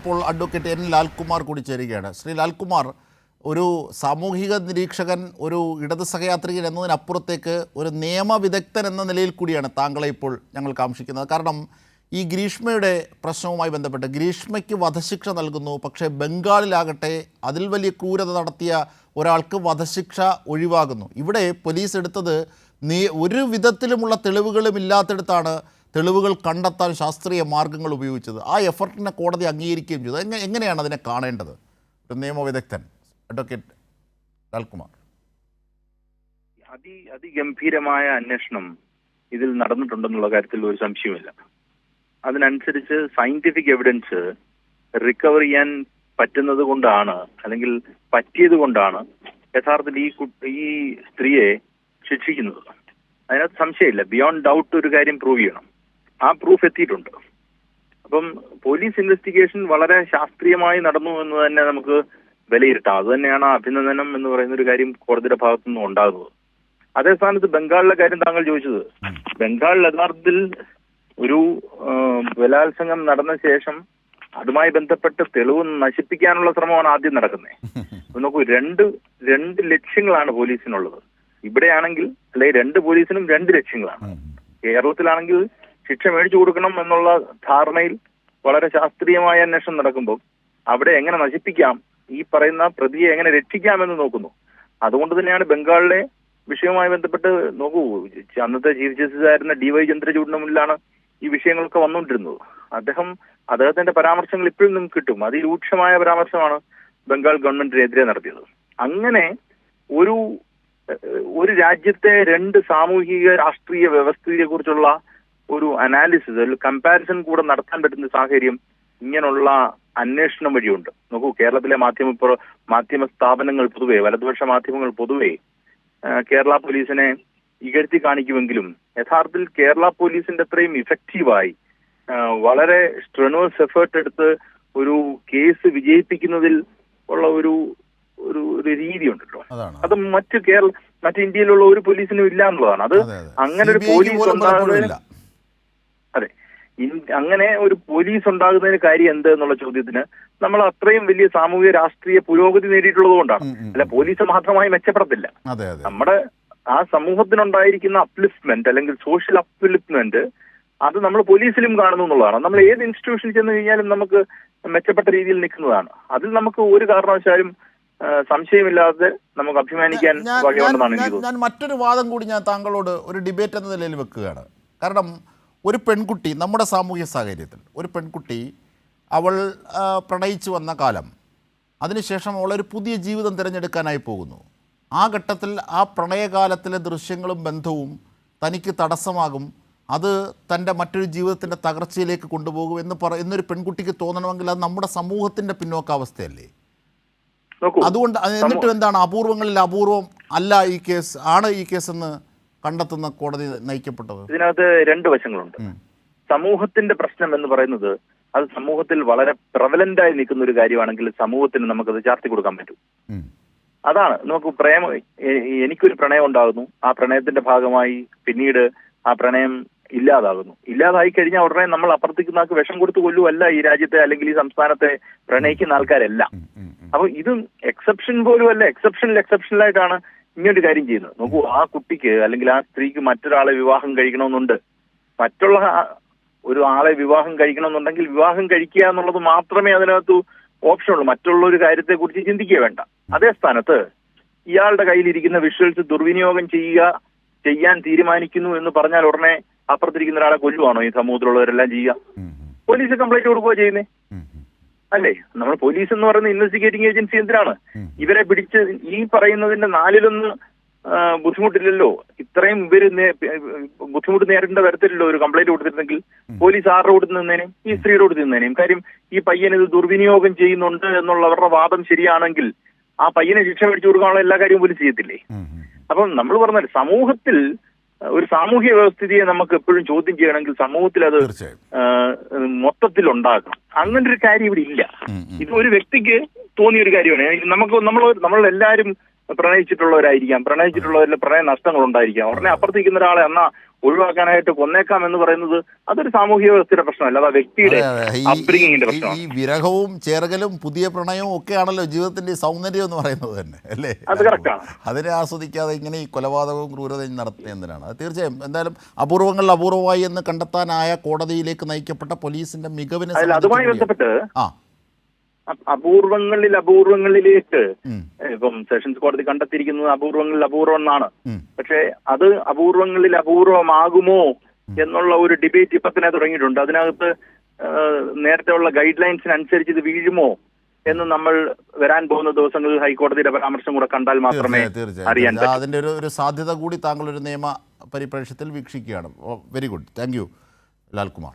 ഇപ്പോൾ advocate N Lalkumar കൂടി ചേരുകയാണ്. ശ്രീ ലാൽകുമാർ, ഒരു സാമൂഹിക നിരീക്ഷകൻ, ഒരു ഇടത് സഹയാത്രികൻ എന്നതിനപ്പുറത്തേക്ക് ഒരു നിയമവിദഗ്ധൻ എന്ന നിലയിൽ കൂടിയാണ് താങ്കളെ ഇപ്പോൾ ഞങ്ങൾ കാംക്ഷിക്കുന്നത്. കാരണം ഈ ഗ്രീഷ്മയുടെ പ്രശ്നവുമായി ബന്ധപ്പെട്ട് ഗ്രീഷ്മയ്ക്ക് വധശിക്ഷ നൽകുന്നു, പക്ഷേ ബംഗാളിലാകട്ടെ അതിൽ വലിയ ക്രൂരത നടത്തിയ ഒരാൾക്ക് വധശിക്ഷ ഒഴിവാകുന്നു. ഇവിടെ പോലീസ് എടുത്തത് ഒരു വിധത്തിലുമുള്ള തെളിവുകളും ഇല്ലാത്തടത്താണ് തെളിവുകൾ കണ്ടെത്താൻ ശാസ്ത്രീയ മാർഗങ്ങൾ ഉപയോഗിച്ചത്. ആ എഫർട്ടിനെ കോടതി അംഗീകരിക്കുകയും ചെയ്തു. എങ്ങനെയാണ് അതിനെ കാണേണ്ടത്? ഒരു നിയമവിദഗ്ധൻ അഡ്വക്കേറ്റ് ലാൽകുമാർ. അതിഗംഭീരമായ അന്വേഷണം ഇതിൽ നടന്നിട്ടുണ്ടെന്നുള്ള കാര്യത്തിൽ ഒരു സംശയമില്ല. അതിനനുസരിച്ച് സയന്റിഫിക് എവിഡൻസ് റിക്കവർ ചെയ്യാൻ പറ്റുന്നത് കൊണ്ടാണ്, അല്ലെങ്കിൽ പറ്റിയത് കൊണ്ടാണ് യഥാർത്ഥത്തിൽ ഈ സ്ത്രീയെ ശിക്ഷിക്കുന്നത്. അതിനകത്ത് സംശയമില്ല. ബിയോണ്ട് ഡൗട്ട് ഒരു കാര്യം പ്രൂവ് ചെയ്യണം. ആ പ്രൂഫ് എത്തിയിട്ടുണ്ട്. അപ്പം പോലീസ് ഇൻവെസ്റ്റിഗേഷൻ വളരെ ശാസ്ത്രീയമായി നടന്നു എന്ന് തന്നെ നമുക്ക് വിലയിരുത്താം. അത് തന്നെയാണ് അഭിനന്ദനം എന്ന് പറയുന്ന ഒരു കാര്യം കോടതിയുടെ ഭാഗത്തു നിന്നും ഉണ്ടാകുന്നത്. അതേ സ്ഥാനത്ത് ബംഗാളിലെ കാര്യം താങ്കൾ ചോദിച്ചത്, ബംഗാളിൽ യഥാർത്ഥത്തിൽ ഒരു ബലാത്സംഗം നടന്ന ശേഷം അതുമായി ബന്ധപ്പെട്ട് തെളിവ് നശിപ്പിക്കാനുള്ള ശ്രമമാണ് ആദ്യം നടക്കുന്നത്. നോക്കൂ, രണ്ട് ലക്ഷ്യങ്ങളാണ് പോലീസിനുള്ളത്. ഇവിടെയാണെങ്കിൽ അല്ലെങ്കിൽ രണ്ട് പോലീസിനും രണ്ട് ലക്ഷ്യങ്ങളാണ്. കേരളത്തിലാണെങ്കിൽ ശിക്ഷ മേടിച്ചു കൊടുക്കണം എന്നുള്ള ധാരണയിൽ വളരെ ശാസ്ത്രീയമായ അന്വേഷണം നടക്കുമ്പോൾ അവിടെ എങ്ങനെ നശിപ്പിക്കാം, ഈ പറയുന്ന പ്രതിയെ എങ്ങനെ രക്ഷിക്കാമെന്ന് നോക്കുന്നു. അതുകൊണ്ട് തന്നെയാണ് ബംഗാളിലെ വിഷയവുമായി ബന്ധപ്പെട്ട് നോക്കൂ, അന്നത്തെ ചീഫ് ജസ്റ്റിസ് ആയിരുന്ന DY ചന്ദ്രചൂഡിന് മുന്നിലാണ് ഈ വിഷയങ്ങളൊക്കെ വന്നുകൊണ്ടിരുന്നത്. അദ്ദേഹത്തിന്റെ പരാമർശങ്ങൾ ഇപ്പോഴും നിങ്ങൾക്ക് കിട്ടും. അതിരൂക്ഷമായ പരാമർശമാണ് ബംഗാൾ ഗവൺമെന്റിനെതിരെ നടത്തിയത്. അങ്ങനെ ഒരു രാജ്യത്തെ രണ്ട് സാമൂഹിക രാഷ്ട്രീയ വ്യവസ്ഥയെ കുറിച്ചുള്ള ഒരു അനാലിസിസ്, ഒരു കമ്പാരിസൺ കൂടെ നടത്താൻ പറ്റുന്ന സാഹചര്യം ഇങ്ങനെയുള്ള അന്വേഷണം വഴിയുണ്ട്. നോക്കൂ, കേരളത്തിലെ മാധ്യമ സ്ഥാപനങ്ങൾ പൊതുവെ, വലതുപക്ഷ മാധ്യമങ്ങൾ പൊതുവെ കേരള പോലീസിനെ ഇകഴ്ത്തി കാണിക്കുമെങ്കിലും യഥാർത്ഥത്തിൽ കേരള പോലീസിന്റെ അത്രയും ഇഫക്റ്റീവായി വളരെ സ്ട്രെനുവസ് എഫേർട്ട് എടുത്ത് ഒരു കേസ് വിജയിപ്പിക്കുന്നതിൽ ഉള്ള ഒരു രീതി ഉണ്ടല്ലോ, അത് മറ്റ് ഇന്ത്യയിലുള്ള ഒരു പോലീസിനും ഇല്ല എന്നുള്ളതാണ്. അത് അങ്ങനെ ഒരു പോലീസ് ഉണ്ടാകുന്നതിന് അങ്ങനെ ഒരു പോലീസ് ഉണ്ടാകുന്നതിന് കാര്യം എന്ത് എന്നുള്ള ചോദ്യത്തിന് നമ്മൾ അത്രയും വലിയ സാമൂഹിക രാഷ്ട്രീയ പുരോഗതി നേടിയിട്ടുള്ളത് കൊണ്ടാണ്. അല്ല, പോലീസ് മാത്രമായി മെച്ചപ്പെടത്തില്ല. നമ്മുടെ ആ സമൂഹത്തിനുണ്ടായിരിക്കുന്ന അപ്ലിഫ്റ്റ്മെന്റ് അല്ലെങ്കിൽ സോഷ്യൽ അപ്ലിഫ്റ്റ്മെന്റ് അത് നമ്മൾ പോലീസിലും കാണുന്നു എന്നുള്ളതാണ്. നമ്മൾ ഏത് ഇൻസ്റ്റിറ്റ്യൂഷനിൽ ചെന്ന് കഴിഞ്ഞാലും നമുക്ക് മെച്ചപ്പെട്ട രീതിയിൽ നിൽക്കുന്നതാണ്. അതിൽ നമുക്ക് ഒരു കാരണവശാലും സംശയമില്ലാതെ നമുക്ക് അഭിമാനിക്കാൻ വകയുണ്ടെന്നാണ് എനിക്ക് തോന്നുന്നത്. ഞാൻ മറ്റൊരു വാദം കൂടി ഞാൻ താങ്കളോട് ഒരു ഡിബേറ്റ് എന്ന നിലയിൽ വെക്കുകയാണ്. കാരണം ഒരു പെൺകുട്ടി, നമ്മുടെ സാമൂഹ്യ സാഹചര്യത്തിൽ ഒരു പെൺകുട്ടി അവൾ പ്രണയിച്ചു വന്ന കാലം, അതിനുശേഷം അവളൊരു പുതിയ ജീവിതം തിരഞ്ഞെടുക്കാനായി പോകുന്നു. ആ ഘട്ടത്തിൽ ആ പ്രണയകാലത്തിലെ ദൃശ്യങ്ങളും ബന്ധവും തനിക്ക് തടസ്സമാകും, അത് തൻ്റെ മറ്റൊരു ജീവിതത്തിൻ്റെ തകർച്ചയിലേക്ക് കൊണ്ടുപോകും എന്നൊരു പെൺകുട്ടിക്ക് തോന്നണമെങ്കിൽ അത് നമ്മുടെ സമൂഹത്തിൻ്റെ പിന്നോക്കാവസ്ഥയല്ലേ? അതുകൊണ്ട് എന്നിട്ടും എന്താണ് അപൂർവങ്ങളിൽ അപൂർവം അല്ല ഈ കേസ്, ആണ് ഈ കേസ് എന്ന് കണ്ടെത്തുന്ന കോടതി നയിക്കപ്പെട്ടത്? ഇതിനകത്ത് രണ്ട് വശങ്ങളുണ്ട്. സമൂഹത്തിന്റെ പ്രശ്നം എന്ന് പറയുന്നത് അത് സമൂഹത്തിൽ വളരെ പ്രവലന്റായി നിൽക്കുന്ന ഒരു കാര്യമാണെങ്കിൽ സമൂഹത്തിന് നമുക്കത് ചാർത്തി കൊടുക്കാൻ പറ്റും. അതാണ് നമുക്ക് എനിക്കൊരു പ്രണയം ഉണ്ടാകുന്നു, ആ പ്രണയത്തിന്റെ ഭാഗമായി പിന്നീട് ആ പ്രണയം ഇല്ലാതായി കഴിഞ്ഞാൽ ഉടനെ നമ്മൾ അപ്പുറത്തേക്ക് വിഷം കൊടുത്ത് കൊല്ലുവല്ല ഈ രാജ്യത്തെ അല്ലെങ്കിൽ ഈ സംസ്ഥാനത്തെ പ്രണയിക്കുന്ന ആൾക്കാരല്ല. അപ്പൊ ഇത് എക്സെപ്ഷൻ പോലും അല്ല, എക്സെപ്ഷനിലായിട്ടാണ് ഇങ്ങനൊരു കാര്യം ചെയ്യുന്നത്. നോക്കൂ, ആ കുട്ടിക്ക് അല്ലെങ്കിൽ ആ സ്ത്രീക്ക് മറ്റൊരാളെ വിവാഹം കഴിക്കണമെന്നുണ്ട്, മറ്റുള്ള ഒരു ആളെ വിവാഹം കഴിക്കണമെന്നുണ്ടെങ്കിൽ വിവാഹം കഴിക്കുക എന്നുള്ളത് മാത്രമേ അതിനകത്ത് ഓപ്ഷനുള്ളൂ. മറ്റുള്ള ഒരു കാര്യത്തെ കുറിച്ച് ചിന്തിക്കുക വേണ്ട. അതേ സ്ഥാനത്ത് ഇയാളുടെ കയ്യിലിരിക്കുന്ന വിഷ്വൽസ് ദുർവിനിയോഗം ചെയ്യാൻ തീരുമാനിക്കുന്നു എന്ന് പറഞ്ഞാൽ ഉടനെ അപ്പുറത്തിരിക്കുന്ന ഒരാളെ കൊല്ലുവാണോ ഈ സമൂഹത്തിലുള്ളവരെല്ലാം ചെയ്യുക? പോലീസ് കംപ്ലൈന്റ് കൊടുക്കുക ചെയ്യുന്നേ അല്ലേ? നമ്മൾ പോലീസ് എന്ന് പറയുന്ന ഇൻവെസ്റ്റിഗേറ്റിംഗ് ഏജൻസി എന്തിനാണ്? ഇവരെ പിടിച്ച് ഈ പറയുന്നതിന്റെ 4/1 ബുദ്ധിമുട്ടില്ലല്ലോ. ഇത്രയും ഇവര് ബുദ്ധിമുട്ട് നേരിടേണ്ട തരത്തിലല്ലോ ഒരു കംപ്ലൈന്റ് കൊടുത്തിരുന്നെങ്കിൽ പോലീസ് ആരുടെ കൊടുത്ത് നിന്നേനെയും ഈ സ്ത്രീയുടെ കൊടുത്ത് നിന്നേനെയും. കാര്യം ഈ പയ്യൻ ഇത് ദുർവിനിയോഗം ചെയ്യുന്നുണ്ട് എന്നുള്ളവരുടെ വാദം ശരിയാണെങ്കിൽ ആ പയ്യനെ ശിക്ഷ മേടിച്ചു കൊടുക്കാനുള്ള എല്ലാ കാര്യവും പോലീസ് ചെയ്യത്തില്ലേ? അപ്പം നമ്മൾ പറഞ്ഞാൽ സമൂഹത്തിൽ ഒരു സാമൂഹ്യ വ്യവസ്ഥിതിയെ നമുക്ക് എപ്പോഴും ചോദ്യം ചെയ്യണമെങ്കിൽ സമൂഹത്തിൽ അത് മൊത്തത്തിൽ ഉണ്ടാകണം. അങ്ങനെ ഒരു കാര്യം ഇവിടെ ഇല്ല. ഇത് ഒരു വ്യക്തിക്ക് തോന്നിയ ഒരു കാര്യമാണ്. നമ്മളെല്ലാവരും പ്രണയിച്ചിട്ടുള്ളവരിൽ പ്രണയ നഷ്ടങ്ങൾ ഉണ്ടായിരിക്കാം. ഉടനെ അപ്പുറത്തിരിക്കുന്ന ഒരാളെ എന്നാ ഒഴിവാക്കാനായിട്ട് കൊന്നേക്കാം എന്ന് പറയുന്നത് അതൊരു സാമൂഹിക വ്യവസ്ഥയുടെ പ്രശ്നമല്ല, അത് ആ വ്യക്തിയുടെ അപ്ബ്രിങ്ങിങ്ങിന്റെ പ്രശ്നമാണ്. ഈ വിരഹവും ചേർക്കലും പുതിയ പ്രണയവും ഒക്കെയാണല്ലോ ജീവിതത്തിന്റെ സൗന്ദര്യം എന്ന് പറയുന്നത് തന്നെ, അല്ലേ? അത് കറക്റ്റാണ്. അതിനെ ആസ്വദിക്കാതെ ഇങ്ങനെ ഈ കൊലപാതകവും ക്രൂരതയും നടത്തുന്നത് എന്തിനാണ്? അത് തീർച്ചയായും എന്തായാലും അപൂർവങ്ങളിൽ അപൂർവമായി എന്ന് കണ്ടെത്താനായ കോടതിയിലേക്ക് നയിക്കപ്പെട്ട പോലീസിന്റെ മികവിനെ അതുമായി ബന്ധപ്പെട്ട് ആ അപൂർവങ്ങളിലേക്ക് ഇപ്പം സെഷൻസ് കോടതി കണ്ടെത്തിയിരിക്കുന്നത് അപൂർവങ്ങളിൽ അപൂർവം എന്നാണ്. പക്ഷേ അത് അപൂർവങ്ങളിൽ അപൂർവമാകുമോ എന്നുള്ള ഒരു ഡിബേറ്റ് ഇപ്പൊ തന്നെ തുടങ്ങിയിട്ടുണ്ട്. അതിനകത്ത് നേരത്തെ ഉള്ള ഗൈഡ് ലൈൻസിനനുസരിച്ച് ഇത് വീഴുമോ എന്ന് നമ്മൾ വരാൻ പോകുന്ന ദിവസങ്ങളിൽ ഹൈക്കോടതിയുടെ പരാമർശം കൂടെ കണ്ടാൽ മാത്രമേ അറിയാൻ പറ്റൂ. അതിന്റെ ഒരു സാധ്യത കൂടി താങ്കൾ ഒരു നിയമ പരിപ്രേക്ഷ്യത്തിൽ വീക്ഷിക്കുകയാണ്. Very good, thank you Lalkumar.